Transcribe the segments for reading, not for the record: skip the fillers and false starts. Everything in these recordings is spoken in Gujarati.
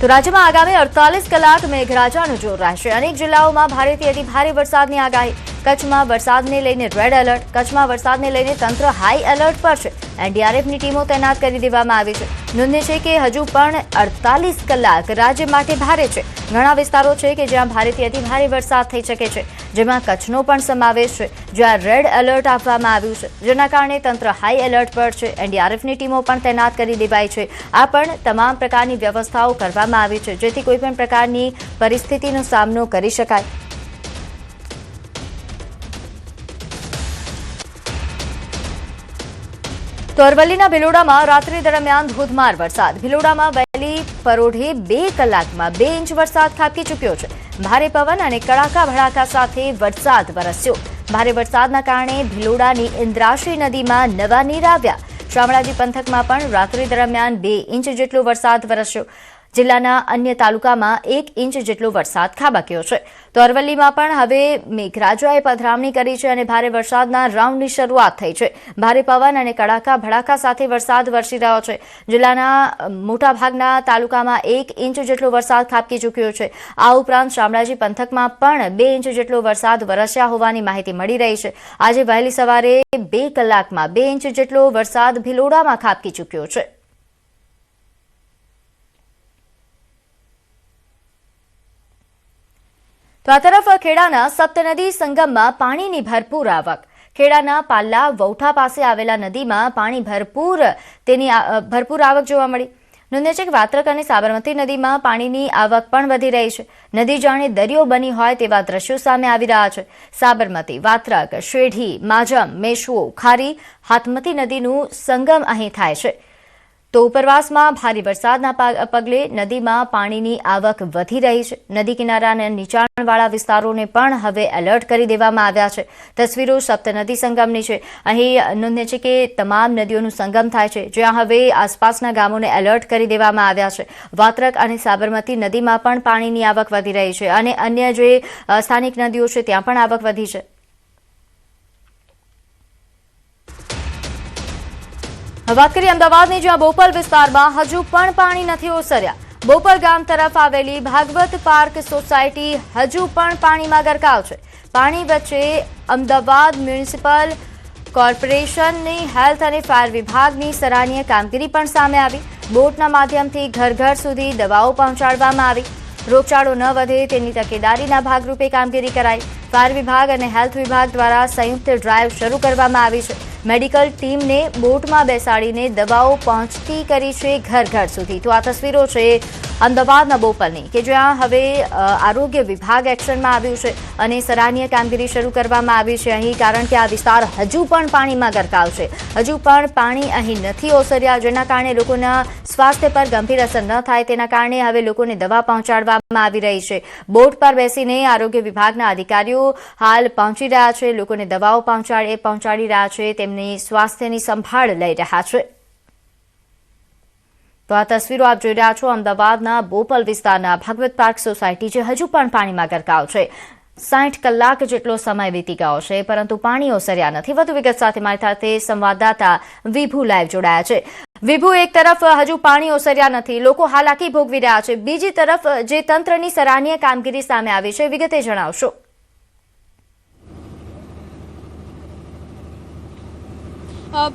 તો રાજ્યમાં આગામી 48 કલાક મેઘરાજાનું જોર રહેશે। અનેક જિલ્લાઓમાં ભારેથી અતિ ભારે વરસાદની આગાહી। કચ્છમાં વરસાદને લઈને રેડ એલર્ટ। કચ્છમાં વરસાદને લઈને તંત્ર હાઈ એલર્ટ પર છે। એનડીઆરએફની ટીમો તૈનાત કરી દેવામાં આવી છે। નોંધનીય છે કે હજુ પણ 48 કલાક રાજ્ય માટે ભારે છે। ઘણા વિસ્તારો છે કે જ્યાં ભારેથી અતિ ભારે વરસાદ થઈ શકે છે, જેમાં કચ્છનો પણ સમાવેશ છે, જ્યાં રેડ એલર્ટ આપવામાં આવ્યું છે, જેના કારણે તંત્ર હાઈ એલર્ટ પર છે। એનડીઆરએફની ટીમો પણ તૈનાત કરી દેવાઈ છે। આ પણ તમામ પ્રકારની વ્યવસ્થાઓ કરવામાં આવી છે, જેથી કોઈપણ પ્રકારની પરિસ્થિતિનો સામનો કરી શકાય। તો અરવલ્લીના ભિલોડામાં રાત્રિ દરમિયાન ધોધમાર વરસાદ। ભિલોડામાં વહેલી પરોઢે 2 કલાકમાં 2 ઇંચ વરસાદ ખાબકી ચૂક્યો છે। ભારે પવન અને કડાકા ભડાકા સાથે વરસાદ વરસ્યો। ભારે વરસાદના કારણે ભિલોડાની ઇન્દ્રાશી નદીમાં નવા નીર આવ્યા। શામળાજી પંથકમાં પણ રાત્રિ દરમિયાન 2 ઇંચ જેટલો વરસાદ વરસ્યો। જિલ્લાના અન્ય તાલુકામાં 1 ઇંચ જેટલો વરસાદ ખાબક્યો છે। તો અરવલ્લીમાં પણ હવે મેઘરાજાએ પધરામણી કરી છે અને ભારે વરસાદના રાઉન્ડની શરૂઆત થઈ છે। ભારે પવન અને કડાકા ભડાકા સાથે વરસાદ વરસી રહ્યો છે। જિલ્લાના મોટાભાગના તાલુકામાં 1 ઇંચ જેટલો વરસાદ ખાબકી ચૂક્યો છે। આ ઉપરાંત શામળાજી પંથકમાં પણ 2 ઇંચ જેટલો વરસાદ વરસ્યા હોવાની માહિતી મળી રહી છે। આજે વહેલી સવારે 2 કલાકમાં 2 ઇંચ જેટલો વરસાદ ભિલોડામાં ખાબકી ચૂક્યો છે। તો આ તરફ ખેડાના સપ્તનદી સંગમમાં પાણીની ભરપૂર આવક। ખેડાના પાલ્લા વૌઠા પાસે આવેલા નદીમાં પાણી ભરપૂર આવક જોવા મળી। નોંધનીય છે કે વાત્રક અને સાબરમતી નદીમાં પાણીની આવક પણ વધી રહી છે। નદી જાણે દરિયો બની હોય તેવા દ્રશ્યો સામે આવી રહ્યા છે। સાબરમતી, વાત્રક, શેઢી, માજમ, મેશ્વો, ખારી, હાથમતી નદીનું સંગમ અહીં થાય છે। તો ઉપરવાસમાં ભારે વરસાદના પગલે નદીમાં પાણીની આવક વધી રહી છે। નદી કિનારાના નીચાણવાળા વિસ્તારોને પણ હવે એલર્ટ કરી દેવામાં આવ્યા છે। તસવીરો સપ્તનદી સંગમની છે। અહીં નોંધનીય છે કે તમામ નદીઓનું સંગમ થાય છે, જ્યાં હવે આસપાસના ગામોને એલર્ટ કરી દેવામાં આવ્યા છે। વાત્રક અને સાબરમતી નદીમાં પણ પાણીની આવક વધી રહી છે અને અન્ય જે સ્થાનિક નદીઓ છે ત્યાં પણ આવક વધી છે। વાત કરીએ અમદાવાદની, જ્યાં બોપલ વિસ્તારમાં હજુ પણ પાણી નથી ઓસર્યા। બોપલ ગામ તરફ આવેલી ભાગવત પાર્ક સોસાયટી હજુ પણ પાણીમાં ગરકાવ છે। પાણી વચ્ચે અમદાવાદ મ્યુનિસિપલ કોર્પોરેશનની હેલ્થ અને ફાયર વિભાગની સરાહનીય કામગીરી પણ સામે આવી। બોટના માધ્યમથી ઘર ઘર સુધી દવાઓ પહોંચાડવામાં આવી। રોગચાળો ન વધે તેની તકેદારીના ભાગરૂપે કામગીરી કરાઈ। ફાયર વિભાગ અને હેલ્થ વિભાગ દ્વારા સંયુક્ત ડ્રાઈવ શરૂ કરવામાં આવી છે। મેડિકલ ટીમને બોટમાં બેસાડીને દવાઓ પહોંચતી કરી છે ઘર ઘર સુધી। તો આ તસવીરો છે અમદાવાદના બોપલની, કે જ્યાં હવે આરોગ્ય વિભાગ એક્શનમાં આવ્યું છે અને સરાહનીય કામગીરી શરૂ કરવામાં આવી છે અહીં, કારણ કે આ વિસ્તાર હજુ પણ પાણીમાં ગરકાવ છે। હજુ પણ પાણી અહીં નથી ઓસર્યા, જેના કારણે લોકોના સ્વાસ્થ્ય પર ગંભીર અસર ન થાય તેના કારણે હવે લોકોને દવા પહોંચાડવામાં આવી રહી છે। બોટ પર બેસીને આરોગ્ય વિભાગના અધિકારીઓ હાલ પહોંચી રહ્યા છે, લોકોને દવાઓ પહોંચાડી રહ્યા છે, તેમની સ્વાસ્થ્યની સંભાળ લઈ રહ્યા છે। તો આ તસવીરો આપ જોઈ રહ્યા છો અમદાવાદના બોપલ વિસ્તારના ભાગવત પાર્ક સોસાયટી, જે હજુ પણ પાણીમાં ગરકાવ છે। 60 કલાક જેટલો સમય વીતી ગયો છે, પરંતુ પાણી ઓસર્યા નથી। વધુ વિગત સાથે મારી સાથે સંવાદદાતા વિભુ લાઈવ જોડાયા છે। વિભુ, એક તરફ હજુ પાણી ઓસર્યા નથી, લોકો હાલાકી ભોગવી રહ્યા છે, બીજી તરફ જે તંત્રની સરાહનીય કામગીરી સામે આવી છે, વિગતે જણાવશો?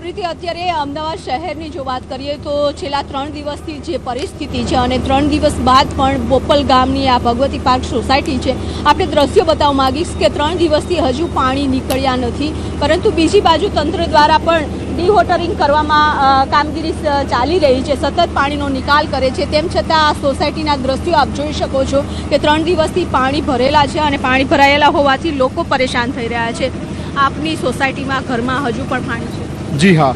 પ્રીતિ, અત્યારે અમદાવાદ શહેરની જો વાત કરીએ તો છેલ્લા 3 દિવસથી જે પરિસ્થિતિ છે અને 3 દિવસ બાદ પણ બોપલ ગામની આ ભગવતી પાર્ક સોસાયટી છે, આપણે દ્રશ્યો બતાવવા માંગીશ કે 3 દિવસથી હજુ પાણી નીકળ્યા નથી, પરંતુ બીજી બાજુ તંત્ર દ્વારા પણ ડિવોટરિંગ કરવામાં કામગીરી ચાલી રહી છે। સતત પાણીનો નિકાલ કરે છે, તેમ છતાં આ સોસાયટીના દ્રશ્યો આપ જોઈ શકો છો કે 3 દિવસથી પાણી ભરેલા છે અને પાણી ભરાયેલા હોવાથી લોકો પરેશાન થઈ રહ્યા છે। આપની સોસાયટીમાં ઘરમાં હજુ પણ પાણી છે? જી હા,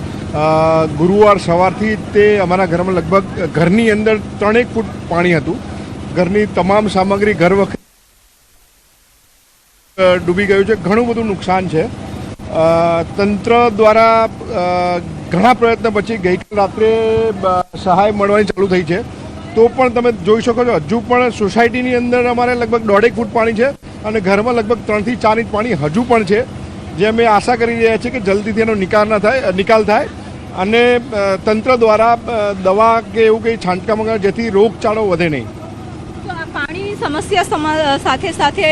ગુરુવાર સવારથી તે અમારા ઘરમાં લગભગ ઘરની અંદર 3 ફૂટ પાણી હતું। ઘરની તમામ સામગ્રી ઘર વખત ડૂબી ગયું છે, ઘણું બધું નુકસાન છે। તંત્ર દ્વારા ઘણા પ્રયત્ન પછી ગઈકાલ રાત્રે સહાય મળવાની ચાલુ થઈ છે, તો પણ તમે જોઈ શકો છો હજુ પણ સોસાયટીની અંદર અમારે લગભગ 1.5 ફૂટ પાણી છે અને ઘરમાં લગભગ 3 થી 4 ઇંચ પાણી હજુ પણ છે, જે અમે આશા કરી રહ્યા છીએ કે જલ્દીથી એનો નિકાલ થાય અને તંત્ર દ્વારા દવા કે એવું કંઈ છાંટકામ કરે જેથી રોગચાળો વધે નહીં। પાણીની સમસ્યા સાથે સાથે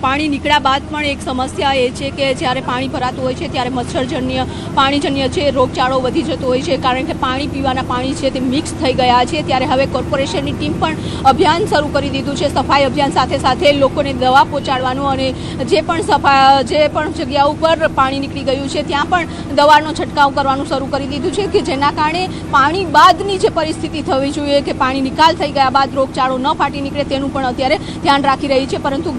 પાણી નીકળ્યા બાદ પણ એક સમસ્યા એ છે કે જ્યારે પાણી ભરાતું હોય છે ત્યારે મચ્છરજન્ય પાણીજન્ય છે રોગચાળો વધી જતો હોય છે, કારણ કે પાણી પીવાના પાણી છે તે મિક્સ થઈ ગયા છે. ત્યારે હવે કોર્પોરેશનની ટીમ પણ અભિયાન શરૂ કરી દીધું છે, સફાઈ અભિયાન સાથે સાથે લોકોને દવા પહોંચાડવાનું અને જે પણ જગ્યા ઉપર પાણી નીકળી ગયું છે ત્યાં પણ દવાનો છંટકાવ કરવાનું શરૂ કરી દીધું છે કે જેના કારણે પાણી બાદની જે પરિસ્થિતિ થવી જોઈએ કે પાણી નિકાલ થઈ ગયા બાદ રોગચાળો ન ફાટી નીકળે તેનું પણ અત્યારે ધ્યાન રાખી રહી છે. પરંતુ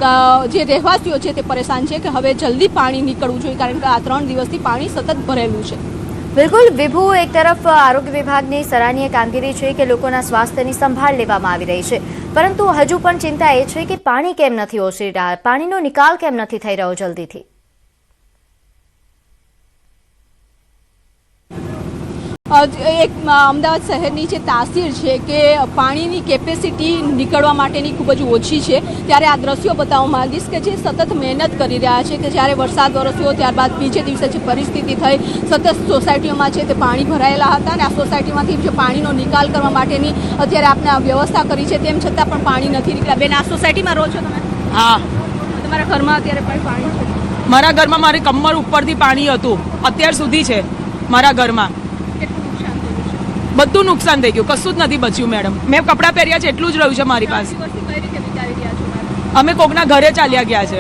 જે રહેવાસીઓ છે તે પરેશાન છે કે હવે જલ્દી પાણી નીકળવું જોઈએ, કારણ કે આ 3 દિવસથી પાણી સતત ભરેલું છે. બિલકુલ વિભુ, એક તરફ આરોગ્ય વિભાગની સરાહનીય કામગીરી છે કે લોકોના સ્વાસ્થ્યની સંભાળ લેવામાં આવી રહી છે, પરંતુ હજુ પણ ચિંતા એ છે કે પાણી કેમ નથી ઓસરી રહ્યા, પાણીનો નિકાલ કેમ નથી થઈ રહ્યો જલ્દીથી. એક અમદાવાદ શહેરની જે તાસીર છે કે પાણીની કેપેસિટી નીકળવા માટેની ખૂબ જ ઓછી છે, ત્યારે આ દ્રશ્યો બતાવવા માંગીશ કે જે સતત મહેનત કરી રહ્યા છે કે જ્યારે વરસાદ વરસ્યો ત્યારબાદ બીજે દિવસે જે પરિસ્થિતિ થઈ, સતત સોસાયટીઓમાં છે તે પાણી ભરાયેલા હતા અને આ સોસાયટીમાંથી જે પાણીનો નિકાલ કરવા માટેની અત્યારે આપણે વ્યવસ્થા કરી છે, તેમ છતાં પણ પાણી નથી નીકળ્યા. બેન, આ સોસાયટીમાં રહો છો તમે? હા. તમારા ઘરમાં અત્યારે પણ પાણી છે? મારા ઘરમાં મારી કમર ઉપરથી પાણી હતું અત્યાર સુધી છે મારા ઘરમાં. બધું નુકસાન થઈ ગયું, કશું જ નથી બચ્યું મેડમ. મેં કપડાં પહેર્યા છે એટલું જ રહ્યું છે મારી પાસે. અમે કોકના ઘરે ચાલ્યા ગયા છે.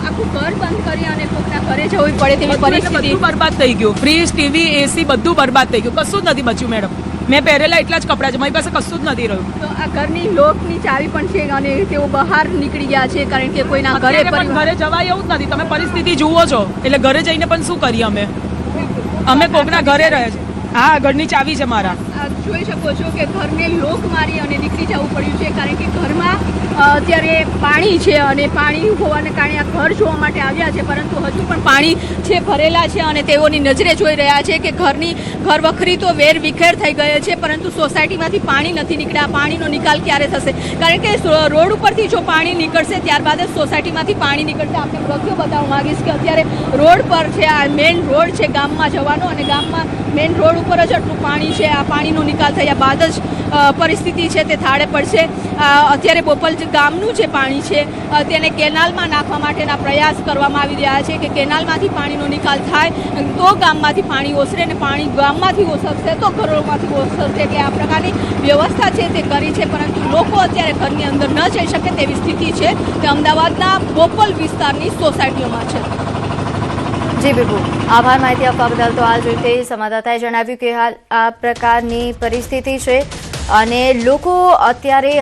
આખું ઘર બંધ કરી અને કોકના ઘરે જવું પડે તેવી પરિસ્થિતિ. બધું બરબાદ થઈ ગયું, ફ્રીજ, ટીવી, એસી બધું બરબાદ થઈ ગયું, કશું જ નથી બચ્યું મેડમ. મેં પહેરેલા એટલા જ કપડાં છે, મારી પાસે કશું જ નથી રહ્યું. તો આ ઘરની લોકની ચાવી પણ છે અને તેઓ બહાર નીકળી ગયા છે, કારણ કે કોઈના ઘરે ઘરે જવાય એવું જ નથી. તમે પરિસ્થિતિ જુઓ છો એટલે ઘરે જઈને પણ શું કરીએ અમે કોકના ઘરે રહે છે. હા, ઘરની ચાવી છે મારા. જોઈ શકો છો કે ઘરને લોક મારી અને નીકળી જવું પડ્યું છે, કારણ કે ઘરમાં અત્યારે પાણી છે અને પાણી હોવાને કારણે આ ઘર જોવા માટે આવ્યા છે, પરંતુ હજુ પણ પાણી છે ભરેલા છે અને તેઓની નજરે જોઈ રહ્યા છે કે ઘર વખરી તો વેર વિખેર થઈ ગયે છે, પરંતુ સોસાયટીમાંથી પાણી નથી નીકળ્યા. પાણીનો નિકાલ ક્યારે થશે? કારણ કે રોડ ઉપરથી જો પાણી નીકળશે ત્યારબાદ જ સોસાયટીમાંથી પાણી નીકળશે. આપણે દ્રશ્યો બતાવવા માંગીશ કે અત્યારે રોડ પર છે, આ મેઇન રોડ છે ગામમાં જવાનો અને ગામમાં મેઇન રોડ ઉપર જ આટલું પાણી છે. આ પાણીનો નિકાલ થયા બાદ જ પરિસ્થિતિ છે તે થાળે પડશે. અત્યારે બોપલ ગામનું જે પાણી છે તેને કેનાલમાં નાખવા માટેના પ્રયાસ કરવામાં આવી રહ્યા છે કે કેનાલમાંથી પાણીનો નિકાલ થાય તો ગામમાંથી પાણી ઓસરે અને પાણી ગામમાંથી ઓસરશે તો ઘરોમાંથી ઓસરશે. એટલે આ પ્રકારની વ્યવસ્થા છે તે કરી છે, પરંતુ લોકો અત્યારે ઘરની અંદર ન જઈ શકે તેવી સ્થિતિ છે તે અમદાવાદના બોપલ વિસ્તારની સોસાયટીઓમાં છે. જી વિભુ, આભાર માહિતી આપવા બદલ. તો હાલ જોઈતે સંવાદદાતાએ જણાવ્યું કે હાલ આ પ્રકારની પરિસ્થિતિ છે અને લોકો અત્યારે